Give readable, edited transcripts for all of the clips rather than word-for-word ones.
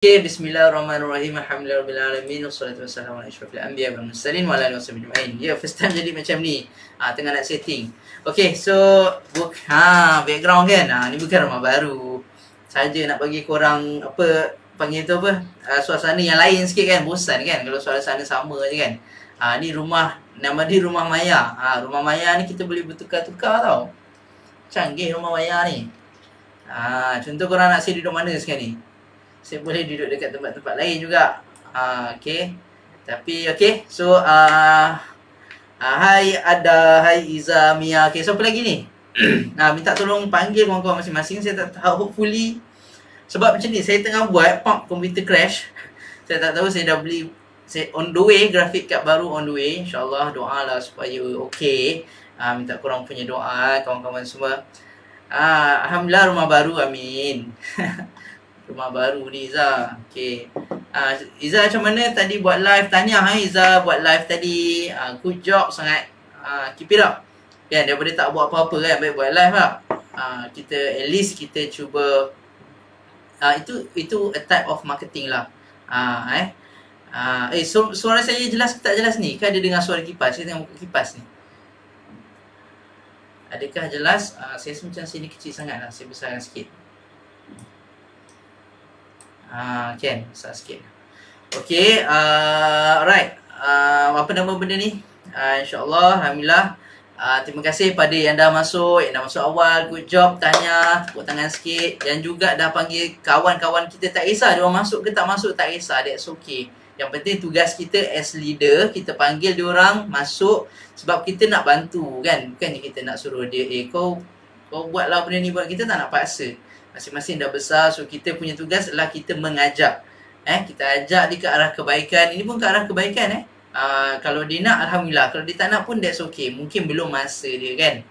Okay, bismillahirrahmanirrahim. Alhamdulillahirabbil wassalatu wassalamu ala asyrafil anbiya wal mursalin wa ala alihi wasahbihi ajmain. Ya, first time jadi macam ni. Tengah nak setting. Okay, so background kan. Ni bukan rumah baru. Saja nak bagi korang apa panggil tu apa? Suasana yang lain sikit kan. Bosan kan kalau suasana sama je kan. Ni rumah, nama dia Rumah Maya. Rumah Maya ni kita boleh bertukar-tukar tau. Canggih Rumah Maya ni. Contoh korang nak saya duduk mana sekarang ni? Saya boleh duduk dekat tempat-tempat lain juga. Okay. Tapi okay. So hai Ada, hai Iza, Mia. Okay, so apa lagi ni? Minta tolong panggil kawan-kawan masing-masing. Saya tak tahu, hopefully. Sebab macam ni, saya tengah buat komputer crash. Saya tak tahu, saya dah beli, saya on the way, grafik kad baru on the way. InsyaAllah doalah supaya okay. Minta korang punya doa, kawan-kawan semua. Alhamdulillah rumah baru, amin. Rumah baru ni Iza. Okay. Iza macam mana tadi buat live? Tahniah Iza buat live tadi. Good job sangat. Keep it up. Kan, daripada tak buat apa-apa kan, baik buat live lah. Kita at least kita cuba itu a type of marketing lah. Suara saya jelas ke tak jelas ni? Kan ada dengar suara kipas? Saya tengah buka kipas ni. Adakah jelas? Saya macam sini kecil sangat lah. Saya besarkan sikit. Kan, besar sikit. Okay, alright. Apa nama benda ni? InsyaAllah, Alhamdulillah. Terima kasih pada yang dah masuk awal. Good job, tanya. Tepuk tangan sikit. Dan juga dah panggil kawan-kawan kita. Tak kisah dia orang masuk ke tak masuk, tak kisah. That's okay. Yang penting tugas kita as leader, kita panggil dia orang masuk. Sebab kita nak bantu kan. Bukannya kita nak suruh dia, kau buatlah benda ni buat. Kita tak nak paksa. Masing-masing dah besar, so kita punya tugas adalah kita mengajak. Kita ajak dia ke arah kebaikan. Ini pun ke arah kebaikan. Kalau dia nak, Alhamdulillah. Kalau dia tak nak pun, that's okay. Mungkin belum masa dia kan.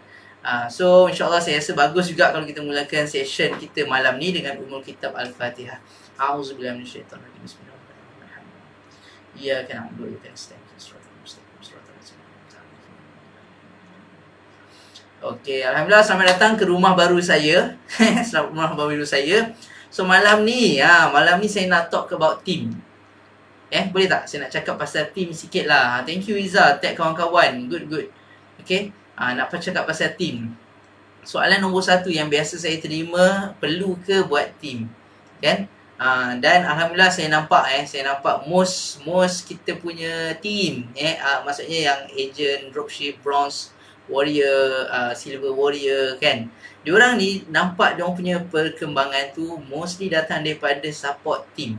So, insyaAllah saya rasa bagus juga kalau kita mulakan session kita malam ni dengan Ummul Kitab Al-Fatihah. A'udzubillahi minasyaitanirrajim. Bismillahirrahmanirrahim. Iyyaka na'budu wa iyyaka nasta'in. Okey, Alhamdulillah selamat datang ke rumah baru saya. Selamat rumah baru saya. So malam ni saya nak talk about team. Boleh tak? Saya nak cakap pasal team sikit lah. Thank you Iza, tag kawan-kawan. Good. Okay, nak cakap pasal team. Soalan nombor 1 yang biasa saya terima, perlu ke buat team? Kan? Dan Alhamdulillah saya nampak most kita punya team. Maksudnya yang agent, dropship, bronze warrior, silver warrior kan. Diorang ni nampak diorang punya perkembangan tu mostly datang daripada support team.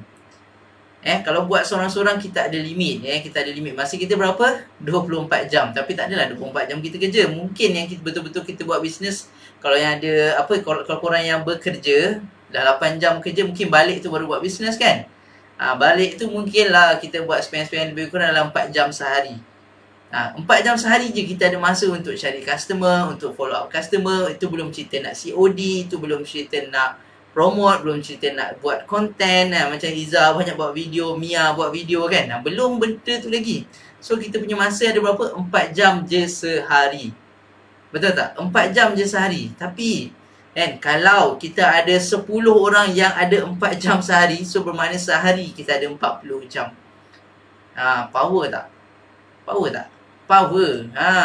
Kalau buat seorang-seorang kita ada limit. Kita ada limit. Masa kita berapa? 24 jam. Tapi tak adalah 24 jam kita kerja. Mungkin yang kita betul-betul kita buat bisnes, kalau yang ada kalau korang yang bekerja dah 8 jam kerja, mungkin balik tu baru buat bisnes kan. Balik tu mungkin lah kita buat spend lebih kurang dalam 4 jam sehari. 4 jam sehari je kita ada masa untuk cari customer, untuk follow up customer. Itu belum cerita nak COD, itu belum cerita nak promote, belum cerita nak buat content. Macam Iza banyak buat video, Mia buat video kan. Belum benda tu lagi. So kita punya masa ada berapa? 4 jam je sehari. Betul tak? 4 jam je sehari. Tapi kan, kalau kita ada 10 orang yang ada 4 jam sehari, so bermakna sehari kita ada 40 jam. Power tak? Power.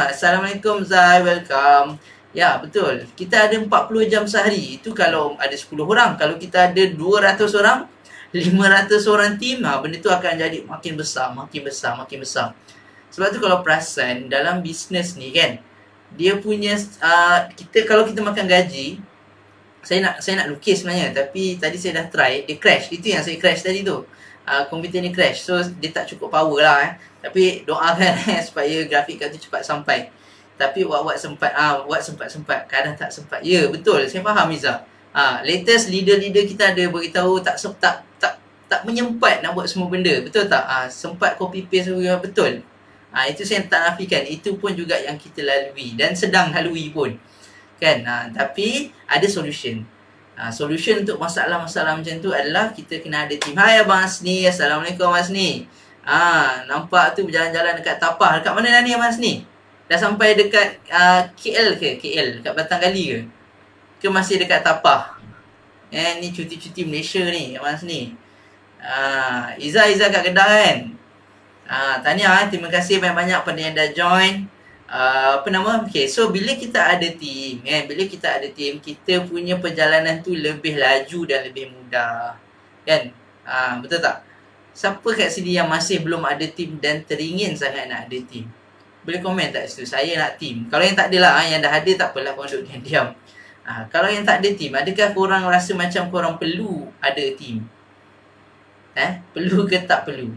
Assalamualaikum Zai, welcome. Ya, betul. Kita ada 40 jam sehari. Itu kalau ada 10 orang. Kalau kita ada 200 orang, 500 orang team, benda tu akan jadi makin besar. Sebab tu kalau perasan dalam bisnes ni kan, dia punya kalau kita makan gaji, saya nak lukis sebenarnya, tapi tadi saya dah try, dia crash. Itu yang saya crash tadi tu. Komputer ni crash. So dia tak cukup power lah. Tapi doakan supaya grafik kad tu cepat sampai. Tapi buat sempat, kadang tak sempat. Ya, betul. Saya faham Iza. Latest leader kita ada beritahu tak menyempat nak buat semua benda. Betul tak? Sempat copy paste juga, betul. Itu saya tak nafikan. Itu pun juga yang kita lalui dan sedang lalui pun. Kan? Tapi ada solution. Solution untuk masalah-masalah macam tu adalah kita kena ada team. Hai Abang Asni. Assalamualaikum Asni. Nampak tu berjalan-jalan dekat Tapah. Dekat mana dah ni Abang Asni? Dah sampai dekat KL ke? KL? Dekat Batang Kali ke? Ke masih dekat Tapah? Ni cuti-cuti Malaysia ni Abang Asni. Iza kat Kedah kan. Tahniah, terima kasih banyak-banyak pada yang dah join. Apa nama? Okay, so bila kita ada team, bila kita ada team, kita punya perjalanan tu lebih laju dan lebih mudah. Kan? Betul tak? Siapa kat sini yang masih belum ada team dan teringin sangat nak ada team? Boleh komen tak situ? Saya nak team. Kalau yang tak ada lah, yang dah ada tak apalah, korang duduk diam-diam. Kalau yang tak ada team, adakah korang rasa macam korang perlu ada team? Perlu ke tak perlu?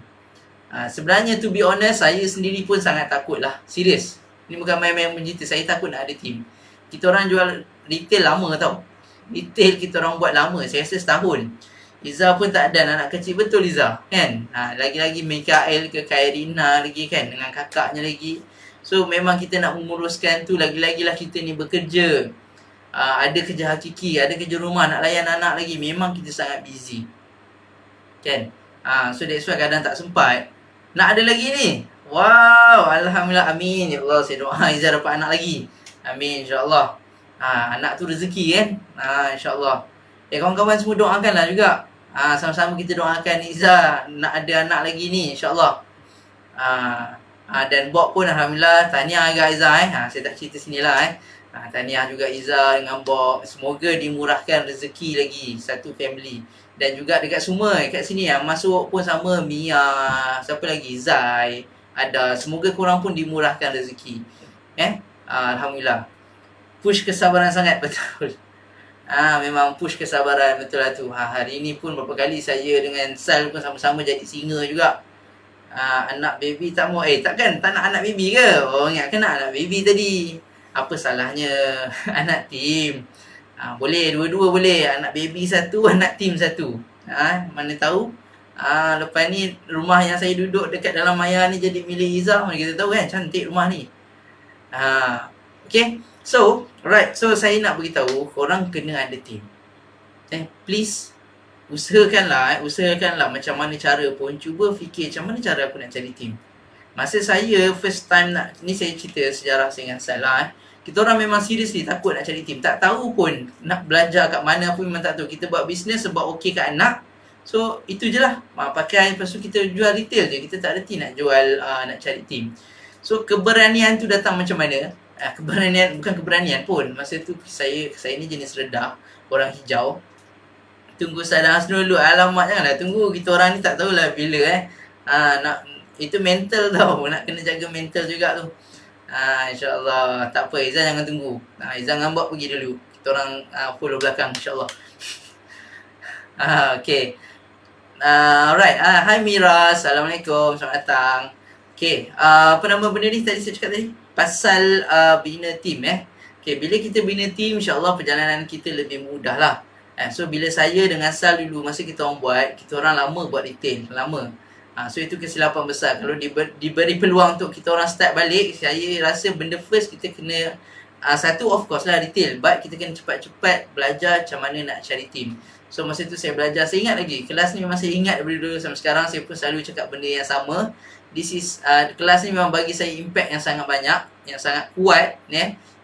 Sebenarnya to be honest, saya sendiri pun sangat takut lah. Serius. Ini bukan main-main mencerita. Saya takut nak ada team. Kita orang jual retail lama tau. Retail kita orang buat lama. Saya rasa setahun. Iza pun tak ada anak kecil. Betul Iza? Kan? Lagi-lagi Mikael ke Kairina lagi kan. Dengan kakaknya lagi. So memang kita nak menguruskan tu. Lagi-lagi lah kita ni bekerja. Ada kerja hakiki. Ada kerja rumah. Nak layan anak lagi. Memang kita sangat busy. Kan? So that's why kadang tak sempat. Nak ada lagi ni. Wow, alhamdulillah, amin. Ya Allah, saya doa Izzah dapat anak lagi. Amin, insyaAllah. Anak tu rezeki kan. InsyaAllah. Kawan-kawan semua doakanlah juga. Sama-sama kita doakan Izzah nak ada anak lagi ni, insyaAllah. Dan Bob pun alhamdulillah. Tahniah agak Izzah saya tak cerita sini lah tahniah juga Izzah dengan Bob. Semoga dimurahkan rezeki lagi satu family. Dan juga dekat semua kat sini yang masuk pun sama, Mia, siapa lagi, Zai, ada. Semoga korang pun dimurahkan rezeki. Alhamdulillah. Push kesabaran sangat, betul. Memang push kesabaran, betul lah tu. Hari ni pun berapa kali saya dengan Sal pun sama-sama jadi singa juga. Anak baby tak mau. Takkan tak nak anak baby ke? Ingatkan nak anak baby tadi. Apa salahnya anak team? Boleh, dua-dua boleh. Anak baby satu, anak team satu. Mana tahu. Lepas ni rumah yang saya duduk dekat dalam maya ni jadi milik Izzah. Mana kita tahu kan, cantik rumah ni. Okay. So, alright. So, saya nak beritahu, korang kena ada team. Please, usahakanlah macam mana cara pun. Cuba fikir macam mana cara aku nak cari team. Masa saya first time nak, ni saya cerita sejarah saya dengan Salah. Kita orang memang seriously takut nak cari team. Tak tahu pun nak belajar kat mana pun, memang tak tahu. Kita buat bisnes sebab okey kat anak. So, itu je lah. Pakai, lepas tu kita jual retail je. Kita tak ada team nak jual, nak cari team. So, keberanian tu datang macam mana? Keberanian, bukan keberanian pun. Masa tu saya ni jenis redah, orang hijau. Tunggu sadar dulu. Alamak, janganlah tunggu. Kita orang ni tak tahulah bila itu mental tau. Nak kena jaga mental juga tu. InsyaAllah. Tak apa, Izzah jangan tunggu. Izzah dengan Bob pergi dulu. Kita orang follow belakang, insyaAllah. Okay. Alright. Hi Mira. Assalamualaikum. Selamat datang. Okay. Apa nama benda ni tadi saya cakap tadi? Pasal bina team Okay. Bila kita bina team, insyaAllah perjalanan kita lebih mudah lah. So bila saya dengan Sal dulu, masa kita orang buat, kita orang lama buat retail. Lama. So itu kesilapan besar. Kalau diberi peluang untuk kita orang start balik, saya rasa benda first kita kena satu of course lah retail, but kita kena cepat-cepat belajar macam mana nak cari team. So masa tu saya belajar, saya ingat lagi kelas ni, memang saya ingat daripada dulu sampai sekarang. Saya pun selalu cakap benda yang sama. This is kelas ni memang bagi saya impact yang sangat banyak, yang sangat kuat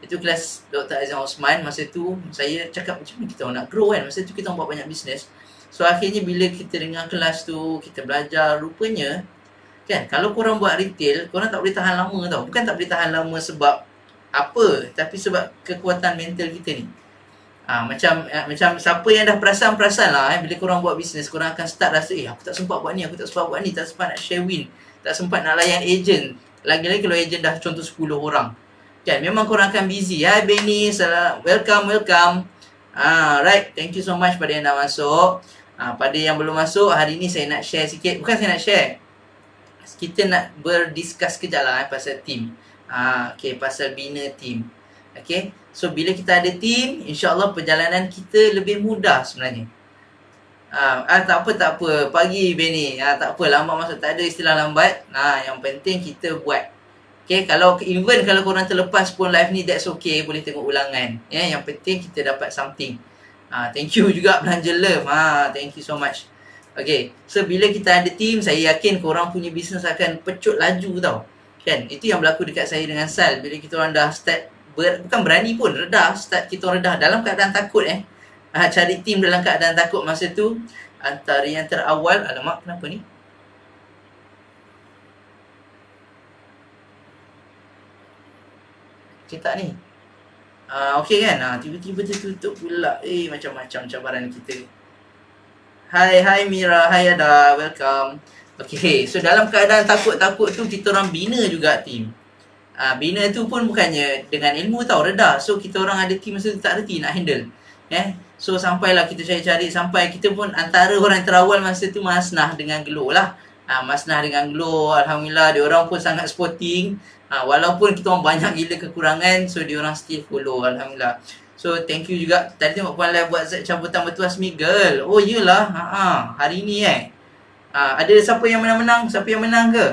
Itu kelas Dr. Azam Osman. Masa tu saya cakap macam mana kita orang nak grow kan. Masa tu kita orang buat banyak bisnes. So akhirnya bila kita dengar kelas tu, kita belajar, rupanya kan, kalau korang buat retail, korang tak boleh tahan lama tau. Bukan tak boleh tahan lama sebab apa, tapi sebab kekuatan mental kita ni. Macam siapa yang dah perasan lah bila korang buat bisnes, korang akan start rasa aku tak sempat buat ni, aku tak sempat buat ni, tak sempat nak share win, tak sempat nak layan agent. Lagi-lagi kalau agent dah contoh 10 orang kan, memang korang akan busy. Hai Benny, welcome. Right, thank you so much pada yang dah masuk. Pada yang belum masuk, hari ni saya nak share sikit. Bukan saya nak share, kita nak berdiskus kejap lah pasal team. Okay, pasal bina team. Okay, so bila kita ada team, insyaAllah perjalanan kita lebih mudah sebenarnya. Tak apa. Pagi Benny. Tak apa, lambat masuk, tak ada istilah lambat. Yang penting kita buat. Okay, kalau korang terlepas pun live ni, that's okay. Boleh tengok ulangan. Yang penting kita dapat something. Thank you juga belanja love. Thank you so much. Okay, so bila kita ada team, saya yakin korang punya bisnes akan pecut laju tau. Kan, itu yang berlaku dekat saya dengan Sal. Bila kita orang dah start, bukan berani pun, redah. Start kita orang redah dalam keadaan takut cari team dalam keadaan takut masa tu. antara yang terawal. Alamak, kenapa ni? Cetak ni. Okey kan? Tiba-tiba tertutup pula. Macam-macam cabaran kita. Hai Mira, hai Ada, welcome. Okay, so dalam keadaan takut-takut tu kita orang bina juga team. Bina tu pun bukannya dengan ilmu tau, redah. So kita orang ada team masa tu tak reti nak handle. So sampailah kita cari-cari sampai kita pun antara orang yang terawal masa tu Masnah dengan Glow lah. Masnah dengan Glow, alhamdulillah dia orang pun sangat sporting. Walaupun kita orang banyak gila kekurangan, so dia orang still follow, alhamdulillah. So thank you juga. Tadi tengok Puan Lai buat cabutan bertuah Smiggle. Oh iyalah. Hari ni ada siapa yang menang-menang? Siapa yang menang ke?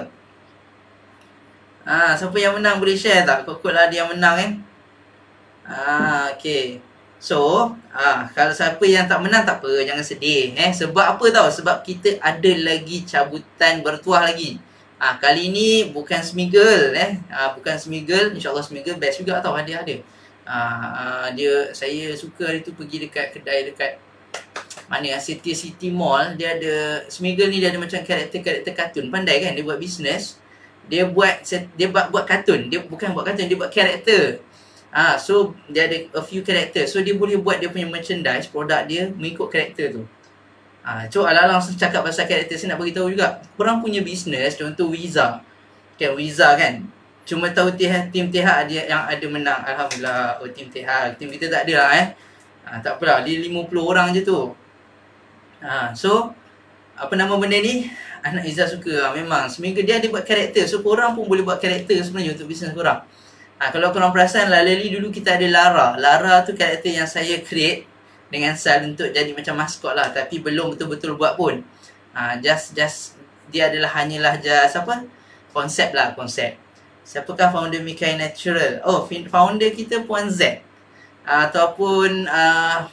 Siapa yang menang boleh share tak? Kokotlah dia yang menang okay. So kalau siapa yang tak menang tak apa, jangan sedih sebab apa tahu? Sebab kita ada lagi cabutan bertuah lagi. Kali ni bukan Smiggle bukan Smiggle. InsyaAllah Smiggle best juga tau, hadiah dia. Saya suka hari tu pergi dekat kedai dekat mana City Mall. Dia ada Smiggle ni, dia ada macam karakter kartun. Pandai kan dia buat bisnes. Dia buat kartun. Dia bukan buat kartun, dia buat karakter. So dia ada a few karakter. So dia boleh buat dia punya merchandise, produk dia mengikut karakter tu. So ala-ala langsung cakap pasal karakter, saya nak beritahu juga. Korang punya bisnes, contoh Wiza kan. Cuma tahu tim TH dia yang ada menang. Alhamdulillah. Tim TH. Tim kita tak ada lah tak apalah. Dia 50 orang je tu. So apa nama benda ni? Anak Izzah suka. Memang Smiggle dia ada buat karakter. So korang pun boleh buat karakter sebenarnya untuk bisnes korang. Kalau korang perasan lah, Lali dulu kita ada Lara. Lara tu karakter yang saya create dengan style untuk jadi macam maskot lah. Tapi belum betul-betul buat pun. Just dia adalah hanyalah just apa? Konsep. Siapakah founder Mikai Natural? Oh, founder kita Puan Z. Ataupun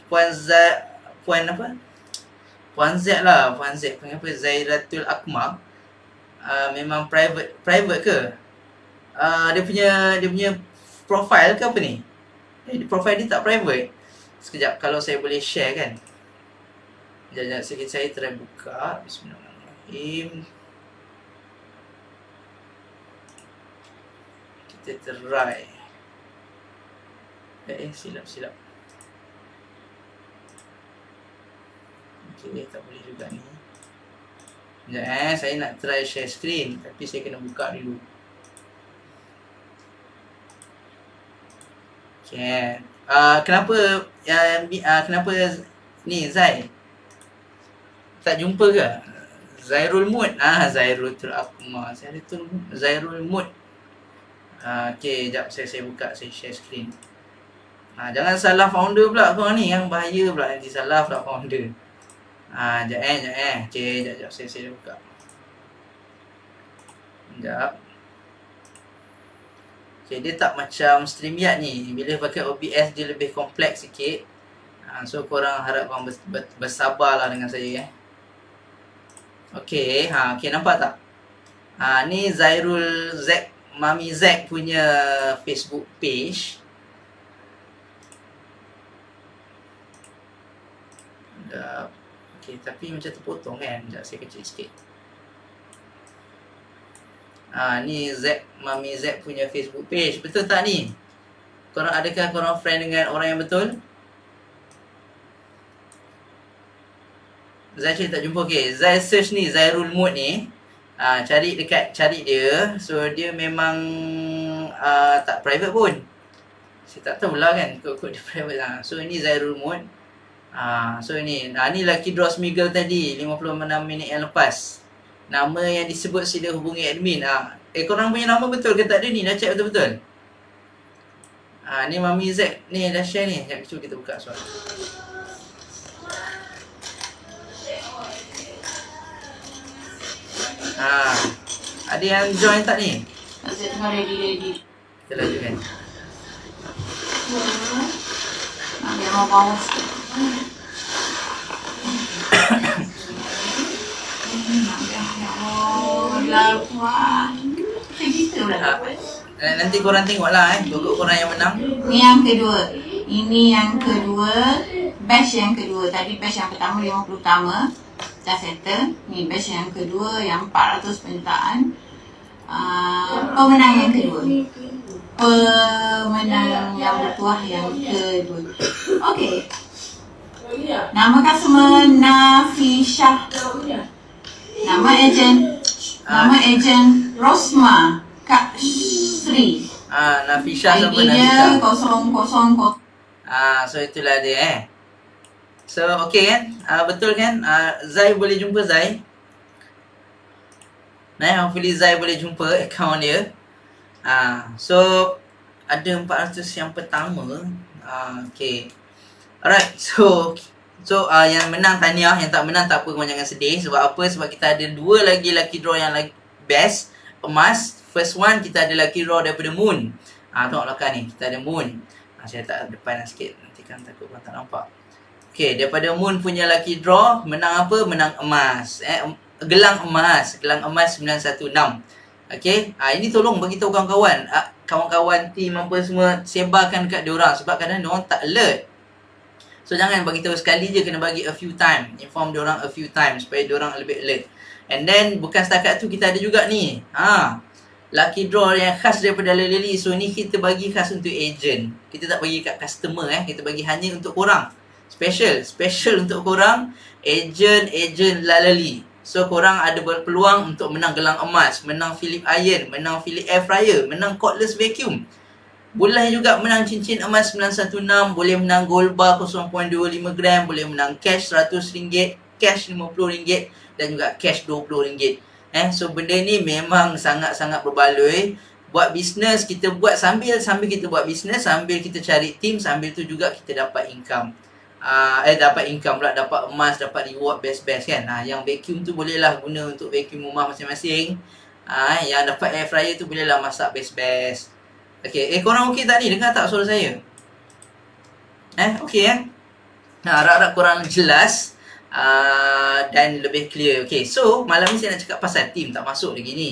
Puan Z lah. Puan Z. Kenapa? Zairatul Akmal. Memang private ke? Dia punya profile ke apa ni? Profile dia tak private. Sekejap, kalau saya boleh share kan. Sekejap, sikit saya try buka. Bismillahirrahmanirrahim. Kita try. Silap. Okay, tak boleh juga ni. Sekejap saya nak try share screen. Tapi saya kena buka dulu. Okay. Kenapa ni Zai tak jumpa ke? Zairul Mood. Zairul Akmal. Zairul Mood. Okay, sekejap saya buka, saya share screen. Jangan salah founder pula korang ni, yang bahaya pula nanti salah pula founder. Sekejap. Okay, sekejap saya buka. Sekejap. Okay, dia tak macam StreamYard ni. Bila pakai OBS dia lebih kompleks sikit. So korang harap korang bersabarlah dengan saya Okay, okay, nampak tak? Ni Zairul Z, Mami Z punya Facebook page. Okay, tapi macam terpotong kan. Sekejap saya kecil sikit. Ni Mami Z punya Facebook page. Betul tak ni? Adakah korang friend dengan orang yang betul? Zai tak jumpa. Okay, Zai search ni Zairul Mood ni. Cari dia. So dia memang tak private pun. Saya tak tahulah kan kod dia private lah. So ni Zairul Mood. So ni Lucky Draw Smiggle tadi 56 minit yang lepas. Nama yang disebut sila hubungi admin. Korang punya nama betul ke tak ada ni? Dah check betul-betul? Ni Mami Z ni dah share ni. Cuba kita buka soal. Ada yang join tak ni? Saya tengah ready. Kita laju kan? Biar mau paus. Nanti korang tengok lah Gogok korang yang menang. Ini yang kedua. Batch yang kedua. Tadi batch yang pertama 50 pertama. dah settle. Ni batch yang kedua yang 400 penyertaan. Pemenang yang kedua. Pemenang yang bertuah yang kedua. Okey. Nama customer Nafisha. Nama ejen Rosma Kak Sri. Nafisha siapa ID Nafisha? dia 000. So itulah dia So okey kan? Betul kan? Zai boleh jumpa Zai. Hopefully Zai boleh jumpa akaun dia. So ada 400 yang pertama. Okay. Alright. So yang menang tahniah, yang tak menang tak apa, korang jangan sedih. Sebab apa? Sebab kita ada 2 lagi lucky draw yang lagi best, emas. First one kita ada lucky draw daripada Moon. Tengok belakang ni, kita ada Moon. Saya tak depan sikit, nanti kan takut korang tak nampak. Okay, daripada Moon punya lucky draw, menang apa? Menang emas. Gelang emas 916. Okay, ini tolong bagi tahu kawan-kawan, kawan-kawan team apa semua, sebarkan dekat diorang. Sebab kadang diorang tak alert. So jangan bagi tahu sekali je, kena bagi a few time, inform diorang a few times supaya diorang lebih alert. And then bukan setakat tu, kita ada juga ni lucky draw yang khas daripada Lalali. So ni kita bagi khas untuk agent. Kita tak bagi kat customer kita bagi hanya untuk korang. Special untuk korang, agent Lalali. So korang ada berpeluang untuk menang gelang emas, menang Philips Iron, menang Philips Air Fryer, menang cordless vacuum. Boleh juga menang cincin emas 916, boleh menang gold bar 0.25 gram, boleh menang cash RM100, cash RM50 dan juga cash RM20. So benda ni memang sangat-sangat berbaloi. Buat bisnes, kita buat sambil kita buat bisnes, sambil kita cari team, sambil tu juga kita dapat income. Dapat income pula, dapat emas, dapat reward best-best kan. Yang vacuum tu bolehlah guna untuk vacuum rumah masing-masing. Yang dapat air fryer tu bolehlah masak best-best. Okay, korang okey tak ni? Dengar tak suara saya? Okey harap-harap korang jelas dan lebih clear. Okay, so malam ni saya nak cakap pasal team tak masuk lagi ni.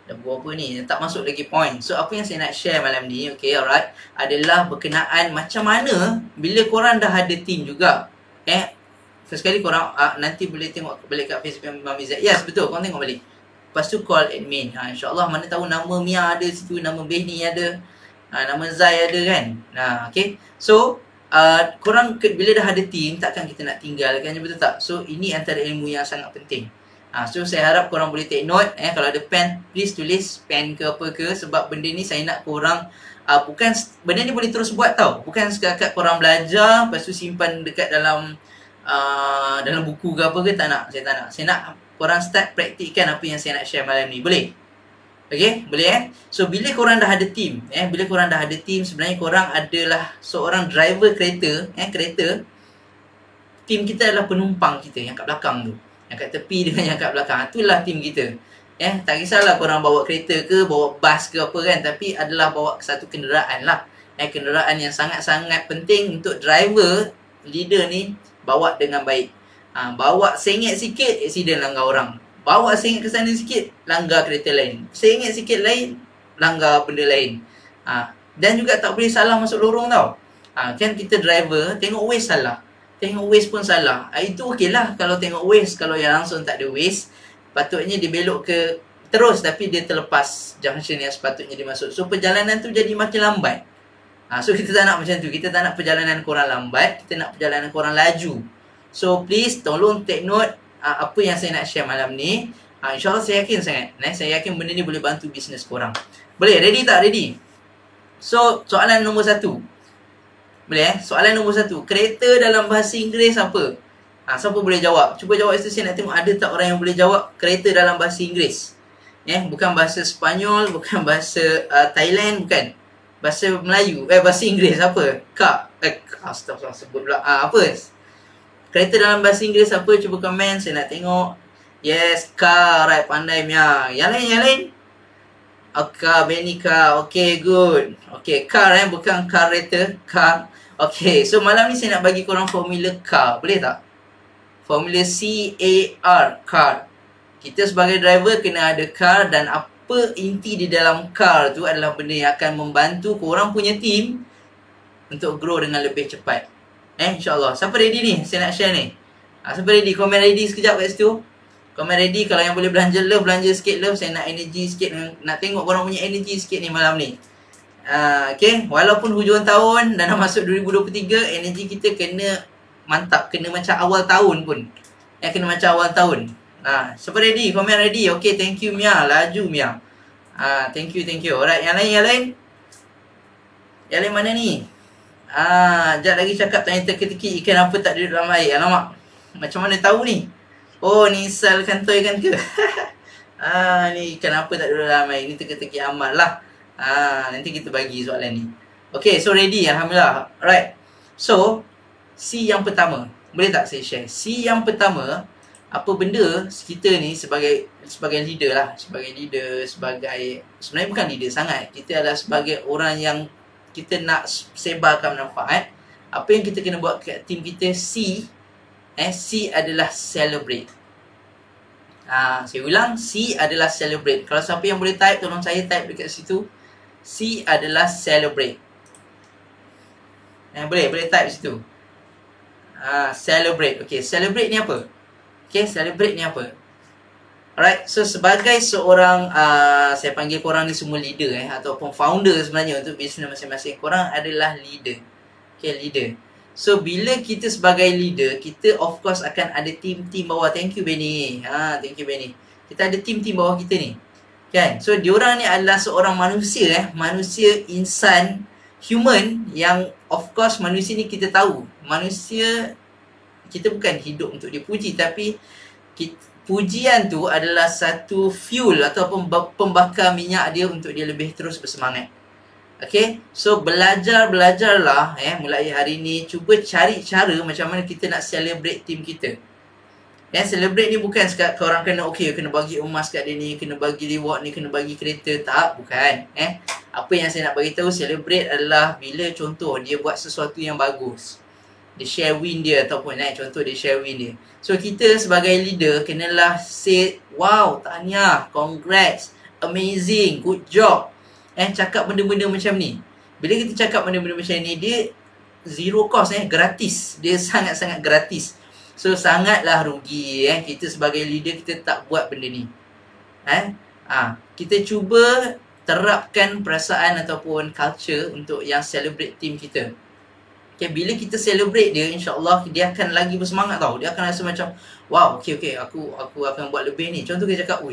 Dah berapa ni? Tak masuk lagi point. So apa yang saya nak share malam ni, okay, alright, adalah berkenaan macam mana bila korang dah ada team juga. First kali korang nanti boleh tengok balik kat Facebook Mami Z. Yes, betul, korang tengok balik. Lepas tu call admin. InsyaAllah mana tahu nama Mia ada situ, nama Behni ada, nama Zai ada kan. Okay. So korang bila dah ada team, takkan kita nak tinggalkan je, betul tak? So ini antara ilmu yang sangat penting. So saya harap korang boleh take note. Kalau ada pen, please tulis pen ke apa ke. Sebab benda ni saya nak korang bukan, benda ni boleh terus buat tau. Bukan setakat korang belajar lepas tu simpan dekat dalam buku ke apa ke. Tak nak, saya tak nak. Saya nak korang start praktikkan apa yang saya nak share malam ni. Boleh? Okay? Boleh So bila korang dah ada team, bila korang dah ada team, sebenarnya korang adalah seorang driver kereta, kereta. Team kita adalah penumpang kita yang kat belakang tu, yang kat tepi dengan yang kat belakang. Itulah team kita. Tak kisahlah korang bawa kereta ke, bawa bas ke apa kan, tapi adalah bawa satu kenderaan lah. Kenderaan yang sangat-sangat penting untuk driver, leader ni bawa dengan baik. Bawa sengit sikit, accident langgar orang. Bawa sengit ke sana sikit, langgar kereta lain. Sengit sikit lain, langgar benda lain. Dan juga tak boleh salah masuk lorong tau. Kan kita driver, tengok waste salah, tengok waste pun salah. Itu okey lah kalau tengok waste. Kalau yang langsung tak ada waste, patutnya dia belok ke terus, tapi dia terlepas junction yang sepatutnya dia masuk. So perjalanan tu jadi makin lambat. So kita tak nak macam tu. Kita tak nak perjalanan korang lambat, kita nak perjalanan korang laju. So please tolong take note apa yang saya nak share malam ni. InsyaAllah saya yakin sangat, saya yakin benda ni boleh bantu bisnes korang. Boleh? Ready tak? Ready? So soalan nombor 1. Boleh Soalan nombor 1. Kereta dalam bahasa Inggeris apa? Siapa boleh jawab? Cuba jawab itu, saya nak tengok ada tak orang yang boleh jawab kereta dalam bahasa Inggeris. Bukan bahasa Sepanyol, bukan bahasa Thailand, bukan. Bahasa Melayu, bahasa Inggeris apa? Kak. Astagfirullah, sebut pula. Apa? Kereta dalam bahasa Inggeris apa? Cuba komen, saya nak tengok. Yes, car, right, pandai Mia. Yang lain? Car, Benny car. Okay, good. Okay, car bukan kereta, car. Okay, so malam ni saya nak bagi korang formula car. Boleh tak? Formula C-A-R, car. Kita sebagai driver kena ada car, dan apa inti di dalam car tu adalah benda yang akan membantu korang punya team untuk grow dengan lebih cepat. InsyaAllah. Siapa ready ni? Saya nak share ni. Siapa ready? Komen ready sekejap kat situ. Komen ready. Kalau yang boleh belanja love, belanja sikit love. Saya nak energy sikit. Nak tengok korang punya energy sikit ni malam ni. Okay, walaupun hujung tahun dan dah masuk 2023, energy kita kena mantap. Kena macam awal tahun pun. Kena macam awal tahun. Siapa ready? Komen ready. Okay, thank you Mia. Laju Mia. Thank you. Alright, yang lain? Yang lain mana ni? Sekejap lagi cakap tanya teka-teki ikan apa tak duduk dalam air. Alamak, macam mana tahu ni? Oh, ni sal kantoi kan ke? Ni ikan apa tak duduk dalam air. Ni teka-teki amal lah. Nanti kita bagi soalan ni. Okay, so ready Alhamdulillah. Alright. So, C yang pertama. Boleh tak saya share? C yang pertama, apa benda kita ni sebagai leader lah. Sebagai leader, sebenarnya bukan leader sangat. Kita adalah sebagai orang yang kita nak sebarkan manfaat. Apa yang kita kena buat kat team kita, C adalah celebrate. Saya ulang, C adalah celebrate. Kalau siapa yang boleh type, tolong saya type dekat situ. C adalah celebrate. Boleh type situ. Celebrate. Okay, celebrate ni apa? Celebrate ni apa? Alright, so sebagai seorang saya panggil korang ni semua leader ataupun founder sebenarnya untuk bisnes masing-masing. Korang adalah leader. Leader. So bila kita sebagai leader, kita of course akan ada team bawah. Thank you Benny. Thank you Benny. Kita ada team bawah kita ni. Kan? So diorang ni adalah seorang manusia manusia insan, human, yang of course manusia ni kita tahu. Manusia, kita bukan hidup untuk dipuji, tapi pujian tu adalah satu fuel ataupun pembakar minyak dia untuk dia lebih terus bersemangat. Okay, so belajarlah mulai hari ni. Cuba cari cara macam mana kita nak celebrate team kita. Celebrate ni bukan sekat korang kena kena bagi emas kat dia ni, kena bagi reward ni, kena bagi kereta. Tak, bukan. Apa yang saya nak bagi tahu, celebrate adalah bila contoh dia buat sesuatu yang bagus. Dia share win dia ataupun contoh dia share win dia. So kita sebagai leader kenalah say, wow, tahniah, congrats, amazing, good job. Cakap benda-benda macam ni. Bila kita cakap benda-benda macam ni, dia zero cost, gratis. Dia sangat-sangat gratis. So sangatlah rugi kita sebagai leader kita tak buat benda ni. Kita cuba terapkan perasaan ataupun culture untuk yang celebrate team kita. Bila kita celebrate dia, insya-Allah dia akan lagi bersemangat tau. Dia akan rasa macam, wow, aku akan buat lebih ni. Contoh kita cakap,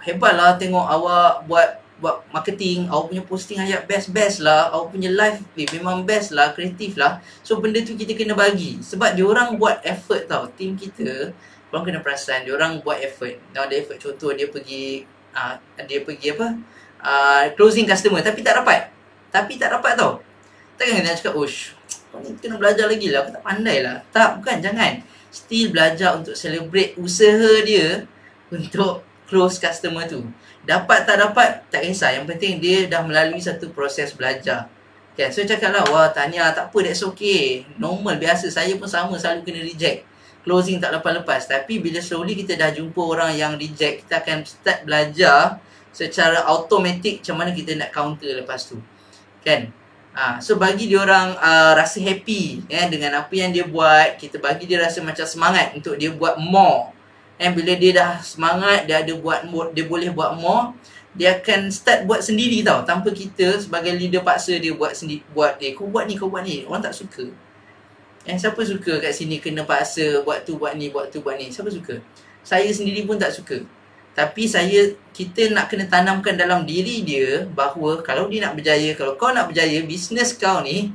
hebatlah tengok awak buat marketing, awak punya posting ayat best lah, awak punya live memang best lah, kreatif lah. So benda tu kita kena bagi. Sebab diorang buat effort tau. Team kita, korang kena perasan, diorang buat effort. Ada effort, contoh dia pergi closing customer tapi tak dapat tau. Takkan kita cakap, kau ni kena belajar lagi lah, aku tak pandai lah. Tak, bukan, jangan. Still belajar untuk celebrate usaha dia untuk close customer tu. Dapat tak dapat, tak kisah. Yang penting dia dah melalui satu proses belajar. So cakap lah, wah tahniah, tak apa, that's okay. Normal, biasa. Saya pun sama, selalu kena reject. Closing tak lepas-lepas. Tapi bila slowly kita dah jumpa orang yang reject, kita akan start belajar secara automatik macam mana kita nak counter lepas tu. So bagi dia orang rasa happy dengan apa yang dia buat. Kita bagi dia rasa macam semangat untuk dia buat more. Bila dia dah semangat, dia boleh buat more, dia akan start buat sendiri tau, tanpa kita sebagai leader paksa dia buat sendiri. Kau buat ni. Orang tak suka. Siapa suka kat sini kena paksa buat tu, buat ni. Siapa suka? Saya sendiri pun tak suka. Tapi kita nak kena tanamkan dalam diri dia bahawa kalau dia nak berjaya, kalau kau nak berjaya, bisnes kau ni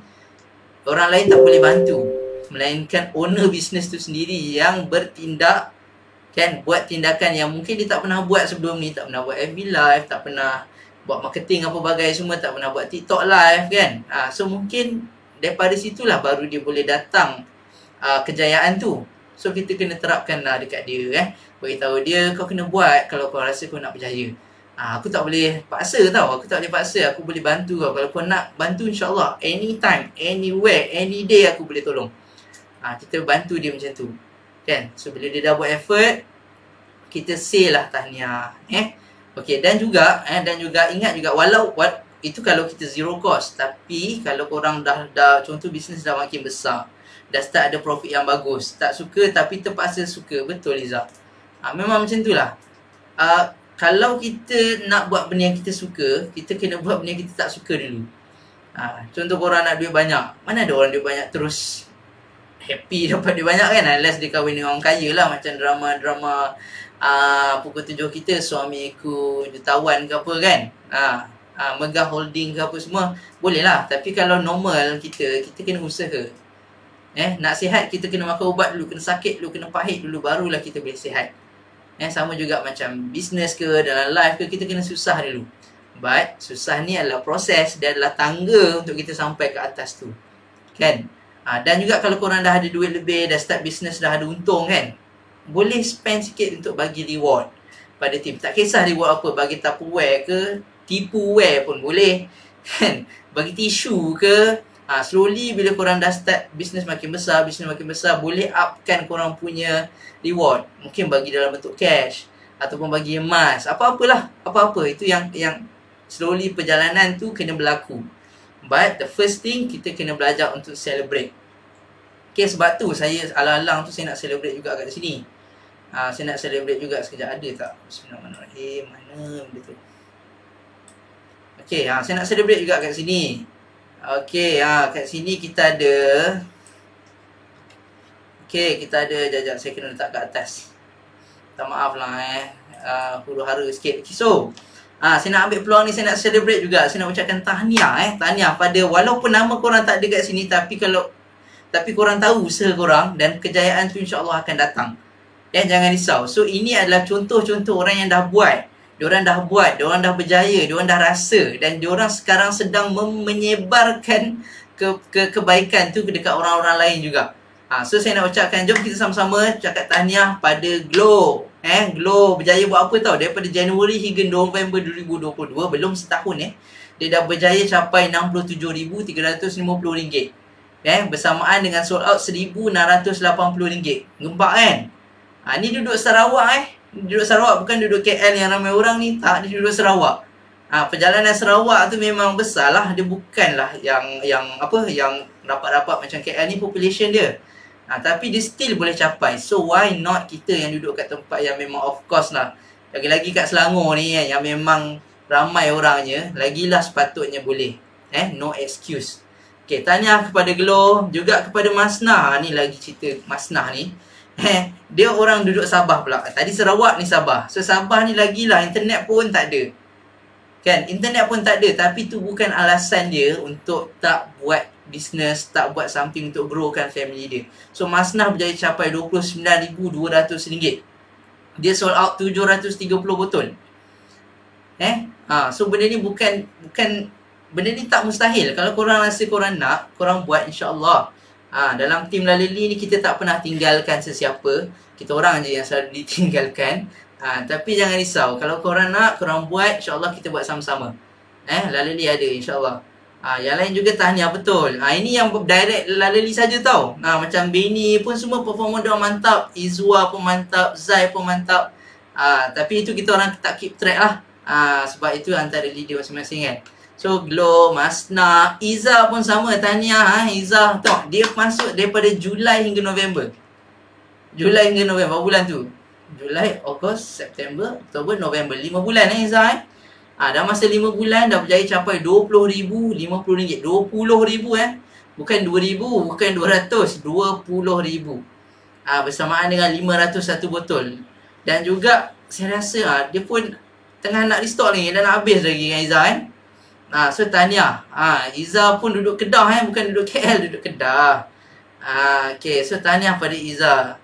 orang lain tak boleh bantu, melainkan owner bisnes tu sendiri yang bertindak, buat tindakan yang mungkin dia tak pernah buat sebelum ni. Tak pernah buat FB live, tak pernah buat marketing apa bagai semua, tak pernah buat TikTok live So mungkin daripada situlah baru dia boleh datang kejayaan tu. So kita kena terapkan lah dekat dia beritahu dia, kau kena buat kalau kau rasa kau nak berjaya. Aku tak boleh paksa tau. Aku boleh bantu kau. Kalau kau nak bantu, insyaAllah anytime, anywhere, any day aku boleh tolong. Kita bantu dia macam tu. So bila dia dah buat effort, kita say lah tahniah. Dan juga ingat juga, itu kalau kita zero cost. Tapi kalau korang dah contoh bisnes dah makin besar, dah start ada profit yang bagus. Tak suka tapi terpaksa suka. Betul Liza? Memang macam tu lah. Kalau kita nak buat benda yang kita suka, kita kena buat benda yang kita tak suka dulu. Contoh korang nak duit banyak. Mana ada orang duit banyak terus happy dapat duit banyak kan? Unless dia kahwin dengan orang kaya lah. Macam drama-drama pukul 7 kita, suami aku jutawan ke apa kan. Megah holding ke apa semua, boleh lah. Tapi kalau normal kita kena usaha. Nak sihat kita kena makan ubat dulu, kena sakit dulu, kena pahit dulu, barulah kita boleh sihat. Sama juga macam bisnes ke, dalam life ke, kita kena susah dulu. But susah ni adalah proses, dia adalah tangga untuk kita sampai ke atas tu, kan? Dan juga kalau korang dah ada duit lebih, dah start bisnes, dah ada untung kan, boleh spend sikit untuk bagi reward pada team. Tak kisah reward apa, bagi Tupperware ke, tipuware pun boleh kan, bagi tisu ke. Slowly bila korang dah start bisnes makin besar, boleh upkan korang punya reward. Mungkin bagi dalam bentuk cash ataupun bagi emas, apa-apalah, apa-apa. Itu yang slowly perjalanan tu kena berlaku. But the first thing, kita kena belajar untuk celebrate. Okay, sebab tu saya alang-alang tu saya nak celebrate juga kat sini. Saya nak celebrate juga sekejap, ada tak? Bismillahirrahmanirrahim, mana benda tu? Okay, saya nak celebrate juga kat sini. Okay, kat sini kita ada. Okay, kita ada. Jajak, saya kena letak kat atas. Tak maaf lah huru-hara sikit. Okay, so saya nak ambil peluang ni, saya nak celebrate juga. Saya nak ucapkan tahniah tahniah pada, walaupun nama korang tak ada kat sini, tapi korang tahu usaha korang, dan kejayaan tu insya-Allah akan datang. Jangan risau. So ini adalah contoh-contoh orang yang dah buat. Diorang dah buat, diorang dah berjaya, diorang dah rasa, dan diorang sekarang sedang menyebarkan kebaikan tu dekat orang-orang lain juga. So saya nak ucapkan, jom kita sama-sama cakap tahniah pada Glow. Glow berjaya buat apa tau? Daripada Januari hingga November 2022, belum setahun dia dah berjaya capai RM67,350. Bersamaan dengan sold out RM1,680. Gempak kan? Ni duduk Sarawak duduk Sarawak, bukan duduk KL yang ramai orang ni. Tak, dia duduk Sarawak. Perjalanan Sarawak tu memang besar lah. Dia bukanlah yang rapat-rapat macam KL ni population dia. Tapi dia still boleh capai. So why not kita yang duduk kat tempat yang memang of course lah, lagi-lagi kat Selangor ni yang memang ramai orangnya, lagilah sepatutnya boleh. No excuse. Okay, tahniah kepada Glow, juga kepada Masnah. Ni lagi cerita Masnah ni. Dia orang duduk Sabah pula. Tadi Sarawak ni Sabah. So Sabah ni lagilah internet pun tak ada. Kan, internet pun tak ada. Tapi tu bukan alasan dia untuk tak buat business, tak buat something untuk growkan family dia. So Masnah berjaya capai RM29,200. Dia sold out 730 botol. So benda ni bukan benda ni tak mustahil. Kalau korang rasa korang nak, korang buat, insya-Allah. Dalam tim Laleli ni kita tak pernah tinggalkan sesiapa. Kita orang je yang selalu ditinggalkan. Tapi jangan risau. Kalau korang nak, korang buat, insya-Allah kita buat sama-sama. Laleli ada, insya-Allah. Yang lain juga tahniah, betul. Ini yang direct Laleli saja tau. Macam Benny pun semua performa dia mantap. Izwa pun mantap, Zai pun mantap. Tapi itu kita orang tak keep track lah. Sebab itu antara leader masing-masing kan. So Glow, Masnah, Izzah pun sama, tahniah. Izzah tau, dia masuk daripada Julai hingga November. Julai hingga November, berapa bulan tu? Julai, Ogos, September, Oktober, November, 5 bulan Izzah dah masa 5 bulan dah berjaya capai RM20,000, RM50. RM20,000 bukan RM2,000, bukan RM200, RM20,000. Bersamaan dengan 501 botol. Dan juga saya rasa dia pun tengah nak restock ni, dah nak habis lagi dengan Izzah so tahniah. Izzah pun duduk Kedah bukan duduk KL, duduk Kedah. Okay, so tahniah pada Izzah.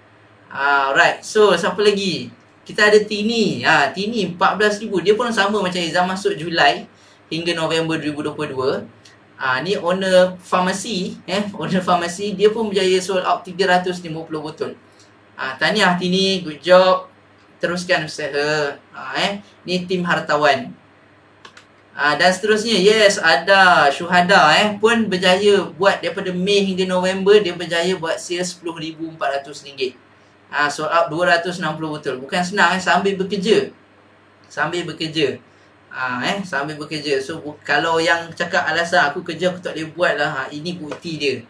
Right, so siapa lagi? Kita ada Tini. Tini 14,000. Dia pun sama macam Izzah, masuk Julai hingga November 2022. Ni owner farmasi. Owner farmasi. Dia pun berjaya sold out 350 botol. Tahniah Tini, good job. Teruskan usaha. Ni tim hartawan. Dan seterusnya, yes, ada Syuhada pun berjaya buat daripada Mei hingga November. Dia berjaya buat sales RM10,400. Sold out 260 botol. Bukan senang sambil bekerja. Sambil bekerja. So kalau yang cakap alasan aku kerja aku tak boleh buat lah, ini bukti dia.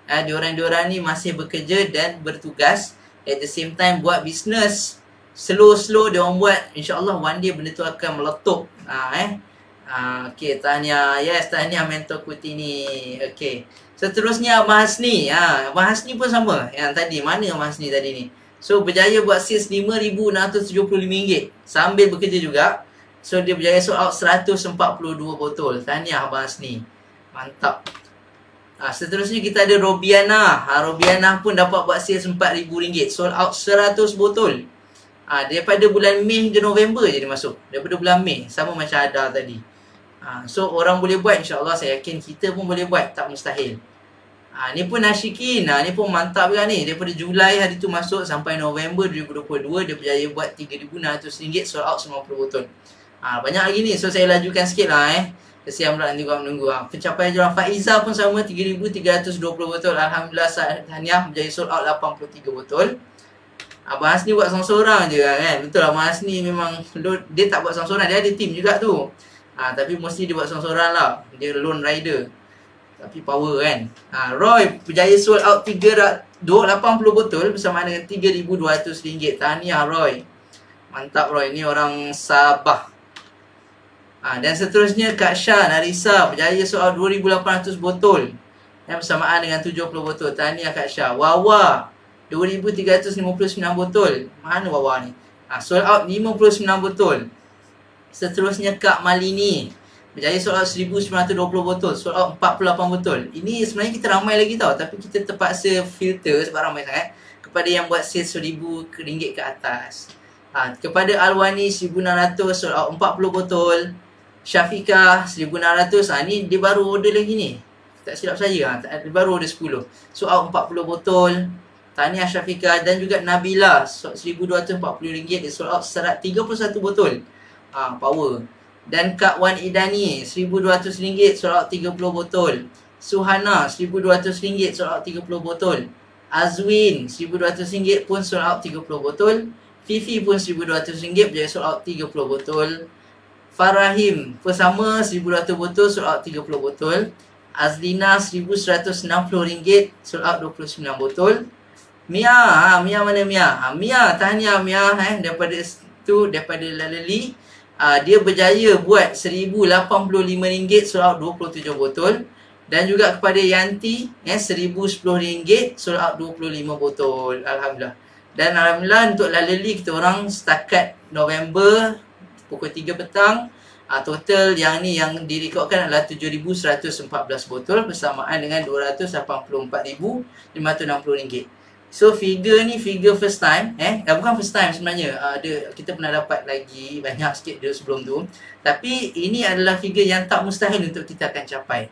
Diorang ni masih bekerja dan bertugas. At the same time buat bisnes. Slow-slow diorang buat. InsyaAllah one day benda tu akan meletup. Okay, tahniah. Yes, tahniah mentor Kuti ni. Okay. Seterusnya Abang Hasni. Abang Hasni pun sama. Yang tadi, mana Abang Hasni tadi ni? So, berjaya buat sales RM5,675 sambil bekerja juga. So, dia berjaya sold out 142 botol. Tahniah Abang Hasni. Mantap. Seterusnya kita ada Robiana. Robiana pun dapat buat sales RM4,000. Sold out 100 botol. Daripada bulan Mei hingga November je dia masuk. Daripada bulan Mei. Sama macam Ada tadi. So, orang boleh buat. InsyaAllah saya yakin kita pun boleh buat. Tak mustahil. Ni pun Nashikin. Ni pun mantap juga ni. Daripada Julai hari tu masuk sampai November 2022. Dia berjaya buat RM3,600. Sold out 90 botol. Banyak lagi ni. So, saya lajukan sikit lah Kesian pula nanti korang menunggu. Pencapaian diorang Faiza pun sama 3,320 botol. Alhamdulillah tahniah berjaya sold out 83 botol. Abang Hasni buat seorang-seorang je kan. Betul Abang Hasni memang dia tak buat seorang-seorang. Dia ada team juga tu. Tapi mesti dia buat seorang-seorang lah. Dia lone rider. Tapi power kan. Roy berjaya sold out 80 botol bersama dengan RM3,200. Tahniah Roy. Mantap Roy. Ni orang Sabah. Dan seterusnya Kak Syah Narisa berjaya sold out 2,800 botol yang bersamaan dengan 70 botol. Tahniah Kak Syah. Wawa 2,359 botol. Mana Wawa ni? Sold out 59 botol. Seterusnya Kak Malini berjaya sold out 1,920 botol. Sold out 48 botol. Ini sebenarnya kita ramai lagi tau, tapi kita terpaksa filter sebab ramai sangat kepada yang buat sales RM1,000 ke atas. Kepada Alwani 1,600 sold out 40 botol. Syafiqah 1,600. Ni dia baru order lagi ni. Tak silap saya. Dia baru order 10. So out 40 botol. Tahniah Syafiqah. Dan juga Nabila RM1,240. Dia sold out 31 botol. Power. Dan Kak Wan Idani RM1,200. Sold out 30 botol. Suhana RM1,200. Sold out 30 botol. Azwin RM1,200 pun sold out 30 botol. Fifi pun RM1,200 berjaya sold out 30 botol. Farahim pun sama RM1,200 botol, sold out 30 botol. Azlina RM1,160 sold out 29 botol. Mia, Mia mana Mia? Mia, tahniah Mia daripada Laleli. Dia berjaya buat RM1,085 sold out 27 botol. Dan juga kepada Yanti RM1,010 sold out 25 botol. Alhamdulillah. Dan Alhamdulillah untuk Laleli kita orang setakat November pukul 3 petang, total yang ni yang direkodkan adalah 7,114 botol bersamaan dengan RM284,560. So figure ni figure first time, bukan first time sebenarnya. Kita pernah dapat lagi banyak sikit dia sebelum tu. Tapi ini adalah figure yang tak mustahil untuk kita akan capai.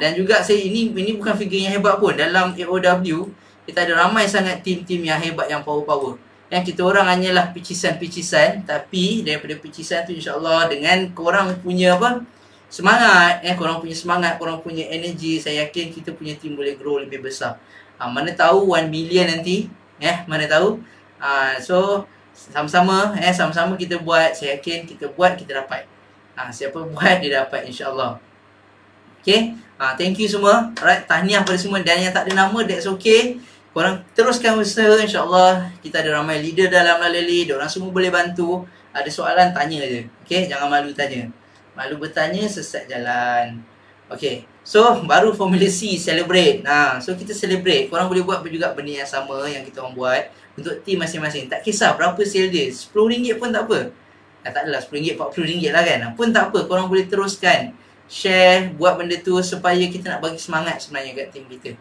Dan juga ini bukan figure yang hebat pun. Dalam AOW kita ada ramai sangat tim-tim yang hebat, yang power-power. Yang kita orang hanyalah picisan-picisan. Tapi daripada picisan tu insyaAllah dengan korang punya semangat, korang punya semangat, korang punya energi, saya yakin kita punya team boleh grow lebih besar. Mana tahu 1 million nanti, mana tahu. So sama-sama sama-sama kita buat. Saya yakin kita buat, kita dapat. Siapa buat dia dapat insyaAllah. Okay, thank you semua. Alright, tahniah pada semua. Dan yang tak ada nama, that's okay. Korang teruskan usaha, insyaAllah. Kita ada ramai leader dalam Laleli. Diorang semua boleh bantu. Ada soalan, tanya je. Okay, jangan malu tanya. Malu bertanya, sesat jalan. Okay, so baru Formula C, celebrate. So kita celebrate. Korang boleh buat juga benda yang sama yang kita orang buat untuk team masing-masing. Tak kisah berapa sale dia, RM10 pun tak apa. Tak adalah RM10, RM40 lah kan. Pun tak apa, korang boleh teruskan share, buat benda tu supaya kita nak bagi semangat sebenarnya kat team kita.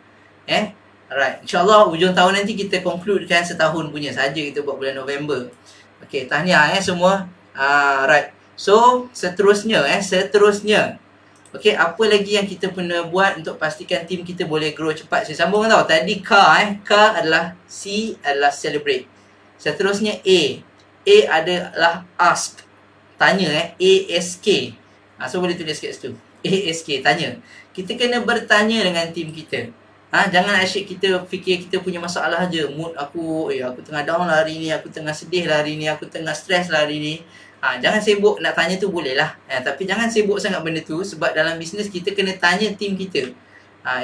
Alright, insyaAllah hujung tahun nanti kita concludekan setahun punya saja kita buat bulan November. Okay, tahniah semua. Right, so seterusnya okay, apa lagi yang kita pernah buat untuk pastikan team kita boleh grow cepat? Saya sambung tau. Tadi K adalah C adalah celebrate. Seterusnya A adalah ask, tanya ASK. So boleh tulis kat situ. ASK, tanya. Kita kena bertanya dengan team kita. Jangan asyik kita fikir kita punya masalah je. Mood aku, aku tengah down lah hari ni, aku tengah sedih lah hari ni, aku tengah stres lah hari ni. Jangan sibuk nak tanya tu boleh lah. Tapi jangan sibuk sangat benda tu. Sebab dalam bisnes kita kena tanya team kita.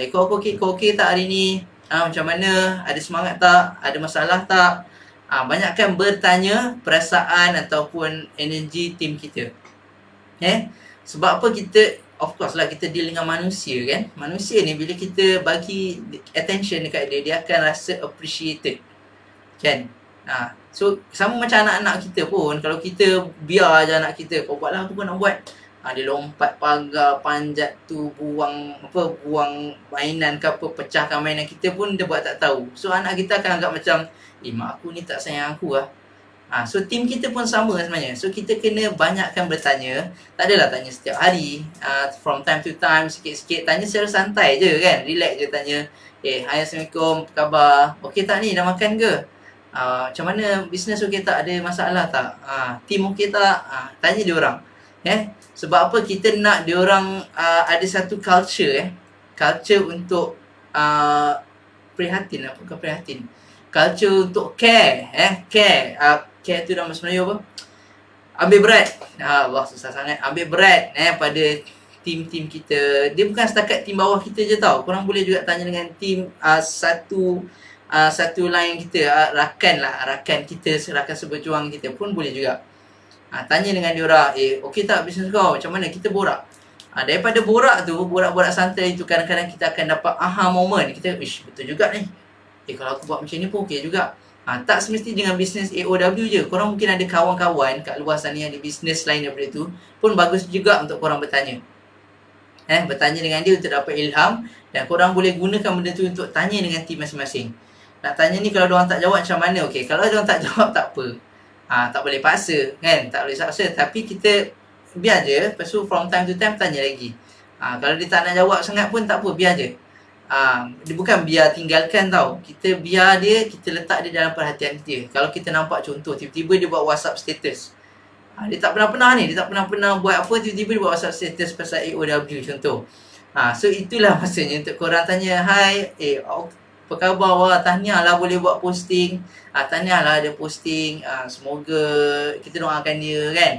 Kau okey tak hari ni? Macam mana? Ada semangat tak? Ada masalah tak? Banyakkan bertanya perasaan ataupun energi tim kita. Sebab apa kita, of course lah, kita deal dengan manusia kan. Manusia ni bila kita bagi attention dekat dia, dia akan rasa appreciated kan. So sama macam anak-anak kita pun, kalau kita biar je anak kita, kau buatlah apa kau nak buat, dia lompat pagar, panjat tu, buang mainan ke apa, pecahkan mainan kita pun dia buat tak tahu. So anak kita akan anggap macam, mak aku ni tak sayang aku lah. So tim kita pun sama sebenarnya. So kita kena banyakkan bertanya. Tak adalah tanya setiap hari, from time to time, sikit-sikit tanya secara santai je kan. Relax je tanya, hai Assalamualaikum, apa khabar, okey tak ni, dah makan ke, macam mana bisnes okey tak, ada masalah tak, tim okey tak, tanya dia orang. Sebab apa kita nak dia orang ada satu culture culture untuk prihatin, apakah prihatin, culture untuk care, care tu dalam bahasa Melayu apa, ambil berat. Allah, susah sangat, ambil berat pada tim-tim kita. Dia bukan setakat tim bawah kita je tau, korang boleh juga tanya dengan tim satu line kita, rakan kita, rakan seberjuang kita pun boleh juga. Tanya dengan diorang, okey tak bisnes kau, macam mana, kita borak. Daripada borak santai tu, kadang-kadang kita akan dapat aha moment. Kita, betul juga ni, kalau aku buat macam ni pun okey juga. Tak semesti dengan bisnes AOW je. Korang mungkin ada kawan-kawan kat luar sana yang ada bisnes lain daripada tu, pun bagus juga untuk korang bertanya. Bertanya dengan dia untuk dapat ilham. Dan korang boleh gunakan benda tu untuk tanya dengan tim masing-masing. Nak tanya ni, kalau diorang tak jawab macam mana, okey. Kalau diorang tak jawab, tak apa, tak boleh paksa kan, tak boleh paksa. Tapi kita biar je, lepas tu from time to time tanya lagi. Kalau dia tak nak jawab sangat pun tak apa, biar je. Dia bukan biar tinggalkan tau, kita biar dia, kita letak dia dalam perhatian kita. Kalau kita nampak contoh, tiba-tiba dia buat WhatsApp status, dia tak pernah ni, dia tak pernah buat apa, tiba-tiba dia buat WhatsApp status pasal AOW contoh. So itulah masanya untuk korang tanya, hai, apa khabar, wah tahniah lah boleh buat posting, tahniah lah ada posting, semoga kita doakan dia kan,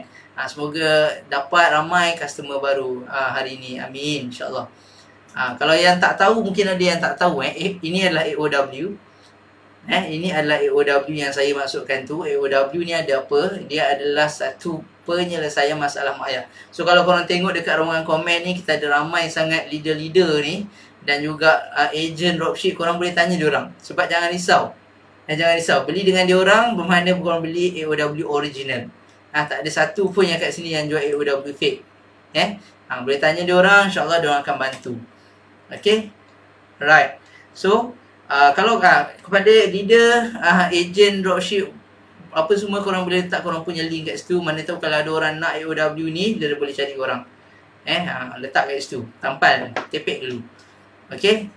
semoga dapat ramai customer baru hari ni, amin, insyaAllah. Kalau yang tak tahu, mungkin ada yang tak tahu, ini adalah AOW. Ini adalah AOW yang saya maksudkan tu. AOW ni ada apa? Dia adalah satu penyelesaian masalah mak ayah. So kalau korang tengok dekat ruangan komen ni, kita ada ramai sangat leader-leader ni, dan juga agent dropship. Korang boleh tanya diorang, sebab jangan risau. Jangan risau, beli dengan diorang bermakna korang beli AOW original. Tak ada satu pun yang kat sini yang jual AOW fake. Boleh tanya diorang, insyaAllah diorang akan bantu. Okay, right. So kalau kepada leader, agent dropship, apa semua, korang boleh letak korang punya link kat situ. Mana tahu kalau ada orang nak AOW ni, dia boleh cari korang. Letak kat situ, tampal, tepek dulu. Okay.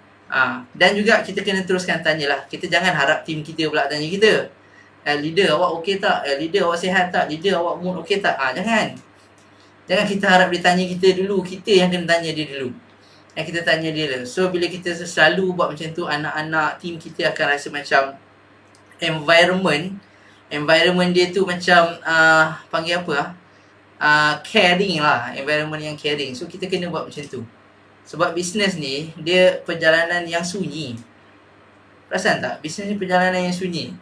Dan juga kita kena teruskan tanyalah. Kita jangan harap tim kita pula tanya kita, leader awak okey tak, leader awak sihat tak, leader awak mood okey tak. Jangan kita harap dia tanya kita dulu. Kita yang kena tanya dia dulu. Kita tanya dia dulu. So bila kita selalu buat macam tu, anak-anak tim kita akan rasa macam environment dia tu macam panggil apa, caring lah, environment yang caring. So kita kena buat macam tu. Sebab bisnes ni, dia perjalanan yang sunyi. Perasan tak? Bisnes ni perjalanan yang sunyi.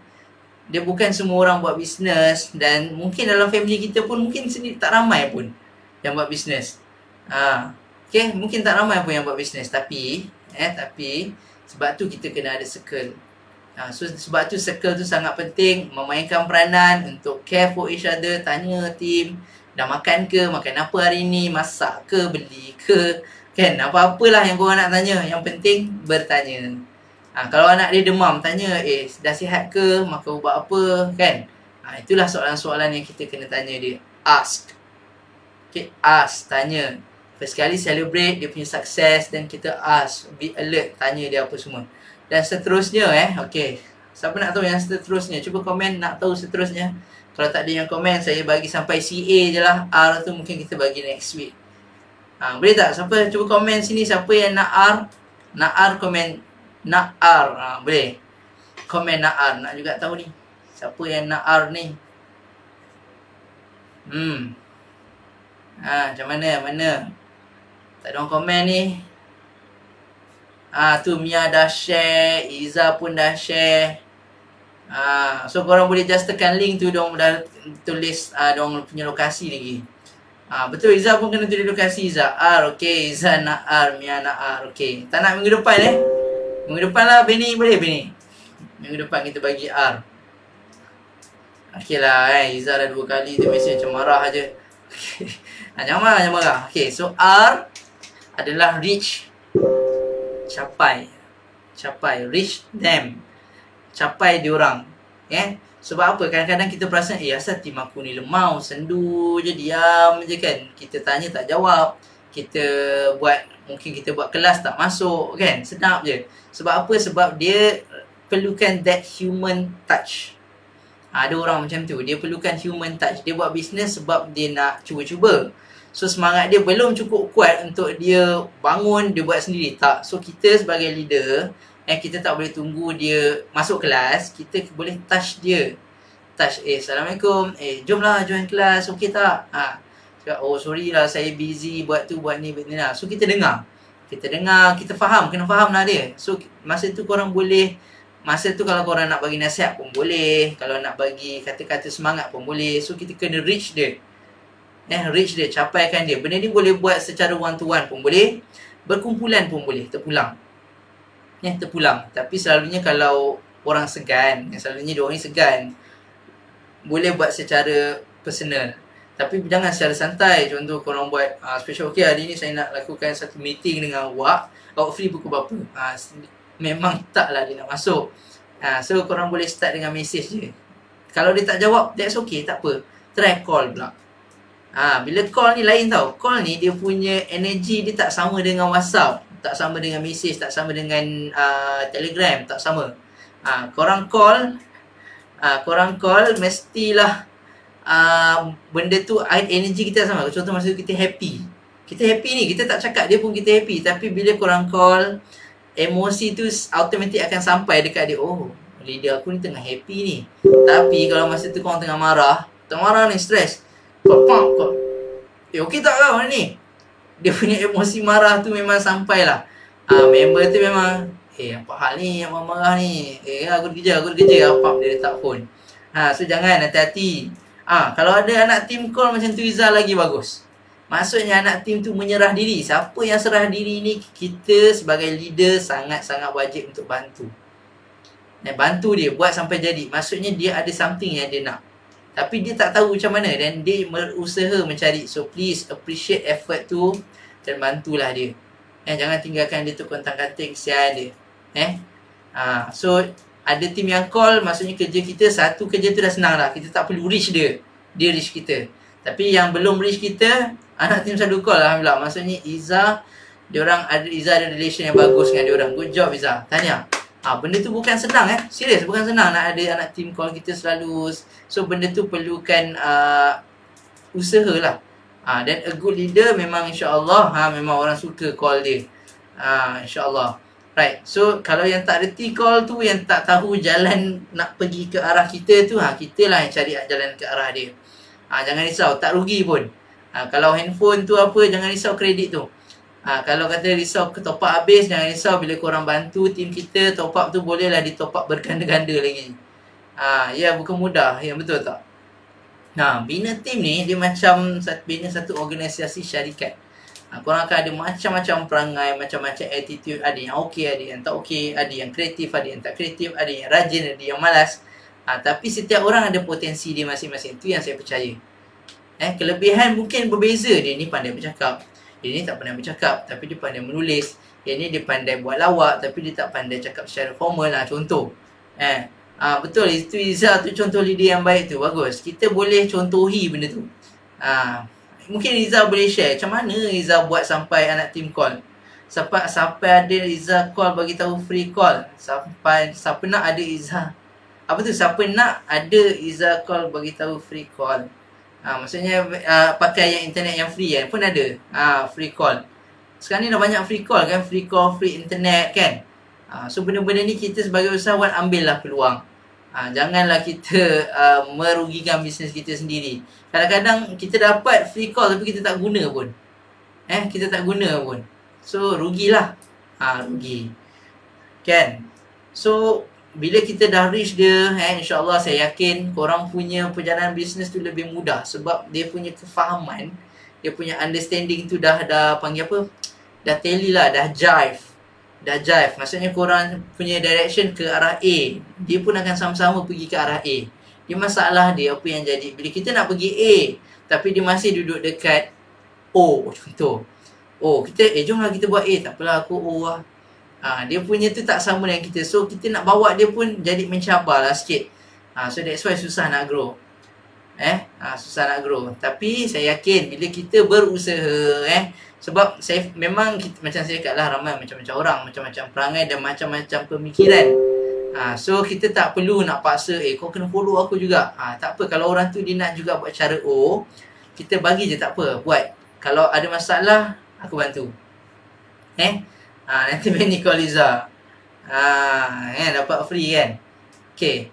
Dia bukan semua orang buat bisnes. Dan mungkin dalam family kita pun, mungkin sini tak ramai pun yang buat bisnes. Okay, mungkin tak ramai pun yang buat bisnes. Tapi sebab tu kita kena ada circle. So sebab tu circle tu sangat penting. Memainkan peranan untuk care for each other. Tanya tim, dah makan ke, makan apa hari ni, masak ke, beli ke, kan, apa-apalah yang korang nak tanya. Yang penting bertanya. Kalau anak dia demam, tanya, dah sihat ke, makan ubat apa, kan. Itulah soalan-soalan yang kita kena tanya dia. Ask. Okay, ask, tanya. First kali celebrate dia punya sukses, dan kita ask, be alert, tanya dia apa semua. Dan seterusnya, okay, siapa nak tahu yang seterusnya? Cuba komen nak tahu seterusnya. Kalau tak ada yang komen, saya bagi sampai CA je lah. R tu mungkin kita bagi next week. Boleh tak? Siapa cuba komen sini, siapa yang nak R? Nak R, komen nak R. Boleh komen nak R. Nak juga tahu ni, siapa yang nak R ni. Macam mana? Tak ada orang komen ni. Tu Mia dah share, Iza pun dah share. So korang boleh just tekan link tu, diorang dah tulis diorang punya lokasi lagi. Betul, Iza pun kena tulis lokasi. Iza R, okay. Iza nak R, Mia nak R, okay. Tak nak minggu depan Minggu depan lah Benny, boleh Benny? Minggu depan kita bagi R. Okay lah Iza dah 2 kali tu mesej macam marah je. Okay. Jangan marah. Okay, so R adalah reach. Capai. Reach them. Capai diorang. Sebab apa? Kadang-kadang kita perasan, asal tim aku ni lemau, sendu je, diam je kan. Kita tanya tak jawab. Mungkin kita buat kelas tak masuk kan. Sedap je. Sebab apa? Sebab dia perlukan that human touch. Ada orang macam tu, dia perlukan human touch. Dia buat bisnes sebab dia nak cuba-cuba. So semangat dia belum cukup kuat untuk dia bangun, dia buat sendiri. Tak. So kita sebagai leader, kita tak boleh tunggu dia masuk kelas. Kita boleh touch dia. Touch, Assalamualaikum, jomlah join kelas, okey tak? Cakap, sorry lah, saya busy buat tu, buat ni lah. So kita dengar, kita faham, kena faham lah dia. So masa tu korang boleh, kalau korang nak bagi nasihat pun boleh, kalau nak bagi kata-kata semangat pun boleh. So kita kena reach dia, capaikan dia. Benda ni boleh buat secara one to one pun boleh, berkumpulan pun boleh, terpulang. Tapi selalunya kalau orang segan, selalunya diorang ni segan, boleh buat secara personal. Tapi jangan secara santai. Contoh korang buat special, okay hari ni saya nak lakukan satu meeting dengan awak free pukul berapa? Memang taklah dia nak masuk. So korang boleh start dengan message je. Kalau dia tak jawab, that's okay, tak apa. Try call pula. Bila call ni lain tau. Call ni dia punya energy dia tak sama dengan WhatsApp, tak sama dengan message, tak sama dengan Telegram, tak sama. Korang call mestilah benda tu energy kita sama. Contoh masa kita happy ni, kita tak cakap dia pun kita happy. Tapi bila korang call, emosi tu automatik akan sampai dekat dia. Leader aku ni tengah happy ni. Tapi kalau masa tu korang tengah marah ni, stres, okey tak kau ni? Dia punya emosi marah tu memang sampai lah. Member tu memang, apa hal ni yang marah ni? Aku kerja. Apa dia letak phone. So jangan, hati-hati. Kalau ada anak tim call macam tu, Izzah, lagi bagus. Maksudnya anak tim tu menyerah diri. Siapa yang serah diri ni, kita sebagai leader sangat-sangat wajib untuk bantu. Bantu dia buat sampai jadi. Maksudnya dia ada something yang dia nak, tapi dia tak tahu macam mana, dan dia berusaha mencari. So please appreciate effort tu dan bantulah dia. Jangan tinggalkan dia tu kontang-kanting, kesian dia. So ada tim yang call, maksudnya kerja kita, satu kerja tu dah senang lah. Kita tak perlu reach dia reach kita. Tapi yang belum reach kita, anak tim selalu call, alhamdulillah. Maksudnya Izzah ada relation yang bagus dengan diorang. Good job Izzah, tahniah. Benda tu bukan senang, serius, bukan senang nak ada anak tim call kita selalu. So benda tu perlukan usaha lah. Dan a good leader memang insyaAllah memang orang suka call dia, insyaAllah. Right, so kalau yang tak reti call tu, yang tak tahu jalan nak pergi ke arah kita tu, kita lah yang cari jalan ke arah dia. Jangan risau, tak rugi pun. Kalau handphone tu apa, jangan risau kredit tu. Kalau kata risau ke top up habis, jangan risau. Bila korang bantu tim kita, top up tu bolehlah di top up berganda-ganda lagi. Ya, bukan mudah. Ya, betul tak? Bina tim ni, dia macam bina satu organisasi syarikat. Korang akan ada macam-macam perangai, macam-macam attitude. Ada yang okey, ada yang tak okey, ada yang kreatif, ada yang tak kreatif, ada yang rajin, ada yang malas. Tapi setiap orang ada potensi dia masing-masing. Itu yang saya percaya. Kelebihan mungkin berbeza. Dia ni pandai bercakap, dia ni tak pandai bercakap, tapi dia pandai menulis. Dia ni dia pandai buat lawak, tapi dia tak pandai cakap secara formal lah. Contoh betul, itu Izzah tu contoh leader yang baik tu. Bagus, kita boleh contohi benda tu. Mungkin Izzah boleh share macam mana Izzah buat sampai anak tim call, sampai ada Izzah call bagi tahu free call, sampai siapa nak ada Izzah Izzah call bagi tahu free call. Maksudnya pakai yang internet yang free pun ada free call. Sekarang ni dah banyak free call kan, free call, free internet kan. So benda-benda ni kita sebagai usahawan ambillah peluang. Janganlah kita merugikan bisnes kita sendiri. Kadang-kadang kita dapat free call tapi kita tak guna pun. So rugilah. Rugi. Kan? So bila kita dah reach dia, insyaAllah saya yakin korang punya perjalanan bisnes tu lebih mudah. Sebab dia punya kefahaman, dia punya understanding tu dah panggil apa, dah tally lah, dah jive. Maksudnya korang punya direction ke arah A, dia pun akan sama-sama pergi ke arah A. Dia masalah dia apa yang jadi, bila kita nak pergi A tapi dia masih duduk dekat O, contoh. Kita jomlah kita buat A, tak apalah aku O lah. Dia punya tu tak sama dengan kita. So kita nak bawa dia pun jadi mencabar lah sikit. So that's why susah nak grow. Susah nak grow. Tapi saya yakin bila kita berusaha, sebab saya memang kita, macam saya cakap lah, ramai macam-macam orang, macam-macam perangai dan macam-macam pemikiran. So kita tak perlu nak paksa, kau kena follow aku juga. Tak apa, kalau orang tu dia nak juga buat cara O, kita bagi je, tak apa, buat. Kalau ada masalah, aku bantu. Nanti Benny call Liza. Dapat free kan. Okay.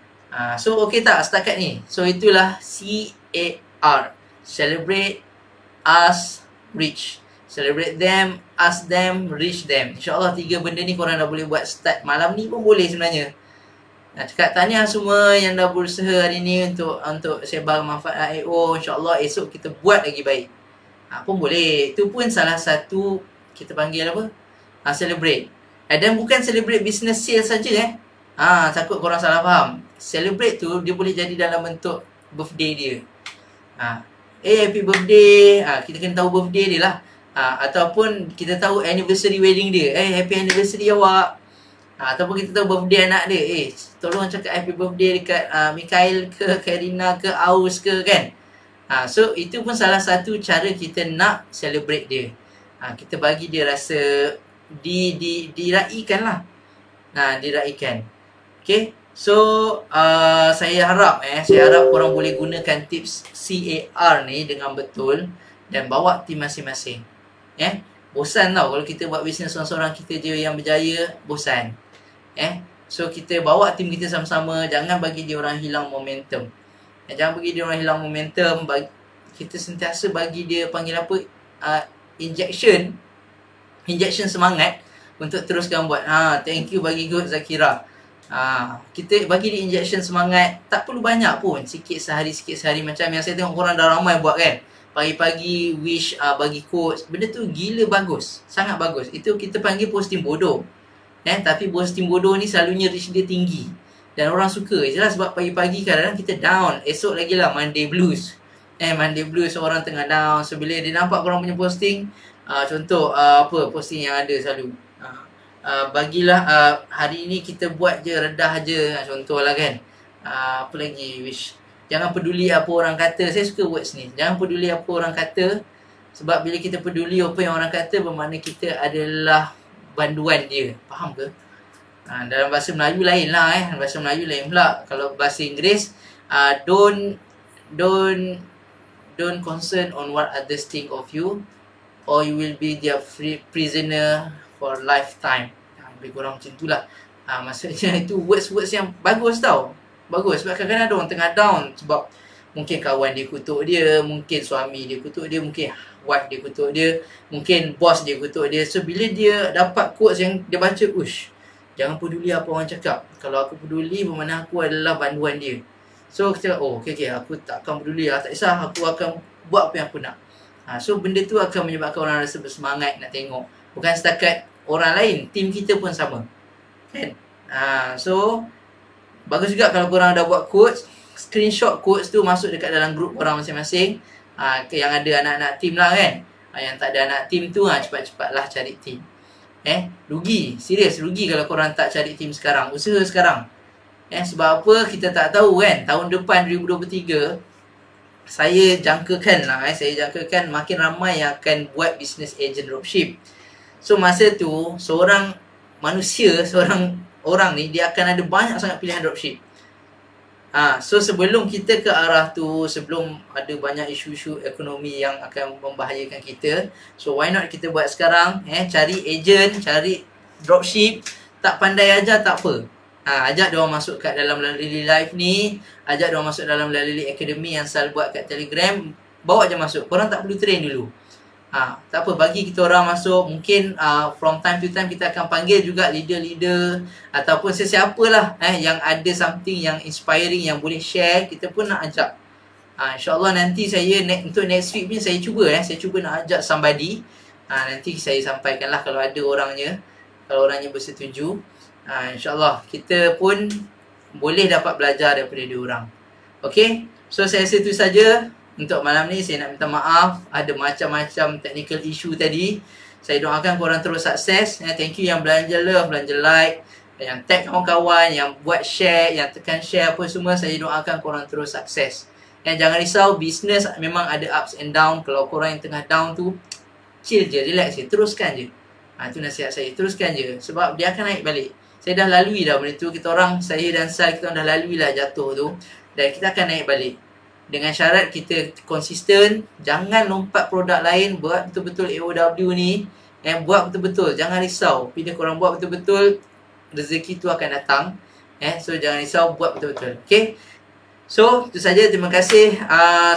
So okay tak setakat ni? So itulah CAR. Celebrate, ask, reach. Celebrate them, ask them, reach them. InsyaAllah 3 benda ni korang dah boleh buat start malam ni pun boleh sebenarnya. Cakap tahniah semua yang dah berusaha hari ni untuk sebar manfaat IO. InsyaAllah esok kita buat lagi baik. Pun boleh. Itu pun salah satu kita panggil apa? Celebrate. Dan bukan celebrate business sales saja takut korang salah faham. Celebrate tu dia boleh jadi dalam bentuk birthday dia. Happy birthday. Kita kena tahu birthday dia lah. Ataupun kita tahu anniversary wedding dia. Happy anniversary awak. Ataupun kita tahu birthday anak dia. Tolong cakap happy birthday dekat Mikael ke, Karina ke, Aus ke, kan. So itu pun salah satu cara kita nak celebrate dia. Kita bagi dia rasa diraikan lah. Diraikan. Okay. So saya harap korang boleh gunakan tips CAR ni dengan betul dan bawa tim masing-masing. Bosan tau kalau kita buat bisnes seorang-seorang kita je yang berjaya, bosan. So kita bawa tim kita sama-sama, jangan bagi dia orang hilang momentum. Jangan bagi dia orang hilang momentum. Kita sentiasa bagi dia panggil apa, injection semangat untuk teruskan buat. Thank you bagi good Zakira. Kita bagi dia injection semangat. Tak perlu banyak pun, sikit sehari macam yang saya tengok korang dah ramai buat kan. Pagi-pagi wish bagi quotes. Benda tu gila bagus, sangat bagus. Itu kita panggil posting bodoh. Tapi posting bodoh ni selalunya reach dia tinggi dan orang suka. Jelas sebab pagi-pagi kadang-kadang kita down. Esok lagi lah Monday blues. Monday blues orang tengah down. So bila dia nampak korang punya posting, contoh posting yang ada selalu, bagilah hari ni kita buat je, redah je, contohlah kan. Apa lagi wish, jangan peduli apa orang kata. Saya suka words ni, jangan peduli apa orang kata. Sebab bila kita peduli apa yang orang kata, bermakna kita adalah banduan dia. Faham ke? Dalam bahasa Melayu lain lah bahasa Melayu lain pula. Kalau bahasa Inggeris, don't concern on what others think of you, or you will be their prisoner for lifetime. Lebih kurang macam tu lah. Maksudnya itu words yang bagus tau. Bagus. Sebab kadang-kadang ada orang tengah down sebab mungkin kawan dia kutuk dia, mungkin suami dia kutuk dia, mungkin wife dia kutuk dia, mungkin bos dia kutuk dia. So bila dia dapat quotes yang dia baca, jangan peduli apa orang cakap. Kalau aku peduli, bermakna aku adalah banduan dia. So kita okay, aku tak akan peduli lah, tak kisah, aku akan buat apa yang aku nak. So benda tu akan menyebabkan orang rasa bersemangat nak tengok. Bukan setakat orang lain, tim kita pun sama, kan? So bagus juga kalau korang dah buat quotes, screenshot quotes tu masuk dekat dalam grup korang masing-masing. Yang ada anak-anak tim lah kan. Yang tak ada anak tim tu, cepat-cepatlah cari tim. Rugi, serius rugi kalau korang tak cari tim sekarang. Usaha sekarang. Sebab apa, kita tak tahu kan, tahun depan 2023 saya jangkakan makin ramai yang akan buat business agent dropship. So masa tu seorang orang ni dia akan ada banyak sangat pilihan dropship. So sebelum kita ke arah tu, sebelum ada banyak isu-isu ekonomi yang akan membahayakan kita, so why not kita buat sekarang, cari agent, cari dropship. Tak pandai aja tak apa, ajak dia orang masuk kat dalam Lalili Live ni, ajak dia orang masuk dalam Lalili Academy yang Sal buat kat Telegram, bawa je masuk. Korang tak perlu train dulu. Tak apa, bagi kita orang masuk. Mungkin from time to time kita akan panggil juga leader-leader ataupun sesiapa lah yang ada something yang inspiring, yang boleh share. Kita pun nak ajak. InsyaAllah nanti saya untuk next week ni saya cuba saya cuba nak ajak somebody. Nanti saya sampaikan lah kalau ada orangnya, kalau orangnya bersetuju. InsyaAllah kita pun boleh dapat belajar daripada dia orang. Okay, so saya rasa itu saja untuk malam ni. Saya nak minta maaf ada macam-macam technical issue tadi. Saya doakan korang terus sukses. Thank you yang belanja love, belanja like, yang tag kawan-kawan, yang buat share, yang tekan share apa semua. Saya doakan korang terus sukses. Jangan risau, business memang ada ups and down. Kalau korang yang tengah down tu, chill je, relax je, teruskan je. Itu nasihat saya, teruskan je. Sebab dia akan naik balik. Saya dah lalui dah benda tu. Kita orang, saya dan Sal, kita orang dah lalui lah jatuh tu. Dan kita akan naik balik. Dengan syarat kita konsisten, jangan lompat produk lain, buat betul-betul AOW ni, buat betul-betul, jangan risau. Bila korang buat betul-betul, rezeki tu akan datang. So jangan risau, buat betul-betul. Okay, so itu saja. Terima kasih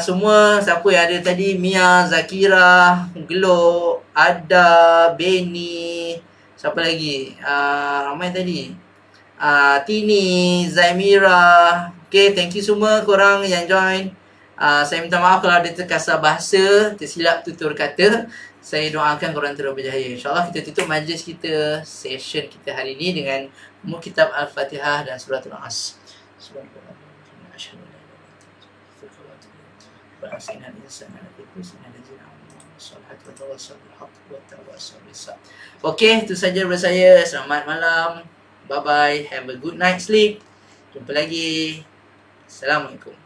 semua siapa yang ada tadi. Mia, Zakira, Glo, Ada, Benny, siapa lagi, ramai tadi, Tini, Zaimira. Okay, thank you semua korang yang join. Saya minta maaf kalau ada terkasar bahasa, tersilap tutur kata. Saya doakan korang terus berjaya. InsyaAllah kita tutup majlis kita, session kita hari ini dengan Kitab Al-Fatihah dan Suratul As. Okay, itu saja daripada saya. Selamat malam. Bye-bye. Have a good night sleep. Jumpa lagi. Assalamualaikum.